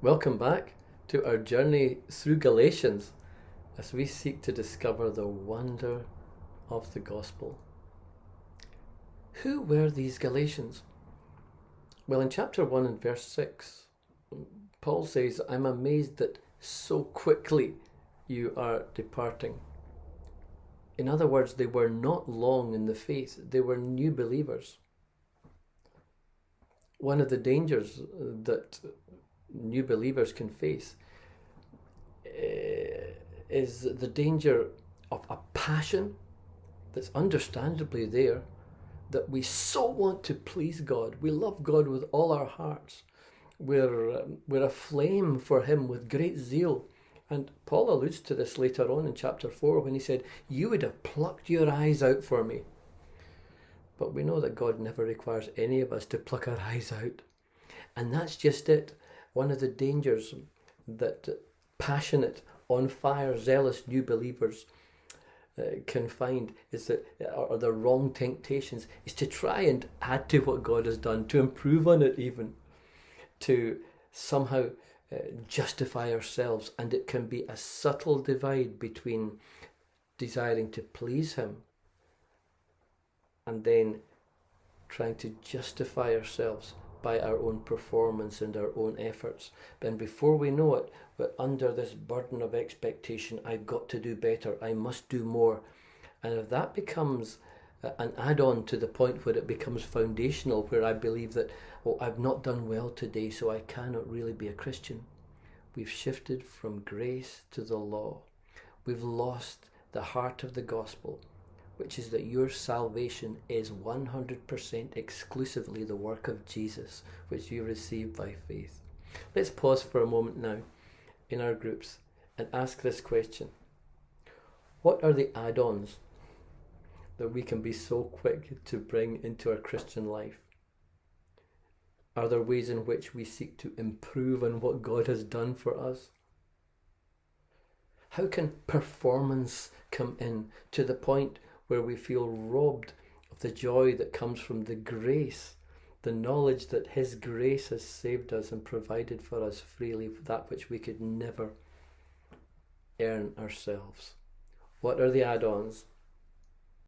Welcome back to our journey through Galatians as we seek to discover the wonder of the gospel. Who were these Galatians? Well, in chapter 1 and verse 6, Paul says, "I'm amazed that so quickly you are departing." In other words, they were not long in the faith, they were new believers. One of the dangers that new believers can face is the danger of a passion that's understandably there, that we so want to please God. We love God with all our hearts. We're aflame for Him with great zeal. And Paul alludes to this later on in chapter 4 when he said, "You would have plucked your eyes out for me." But we know that God never requires any of us to pluck our eyes out. And that's just it. One of the dangers that passionate, on fire, zealous new believers can find is that, or the wrong temptations, is to try and add to what God has done, to improve on it even, to somehow justify ourselves. And it can be a subtle divide between desiring to please Him and then trying to justify ourselves by our own performance and our own efforts. And before we know it, we're under this burden of expectation. I've got to do better. I must do more. And if that becomes an add-on to the point where it becomes foundational, where I believe that, oh, I've not done well today, so I cannot really be a Christian. We've shifted from grace to the law. We've lost the heart of the gospel, which is that your salvation is 100% exclusively the work of Jesus, which you receive by faith. Let's pause for a moment now in our groups and ask this question. What are the add-ons that we can be so quick to bring into our Christian life? Are there ways in which we seek to improve on what God has done for us? How can performance come in to the point where we feel robbed of the joy that comes from the grace, the knowledge that His grace has saved us and provided for us freely that which we could never earn ourselves? What are the add-ons?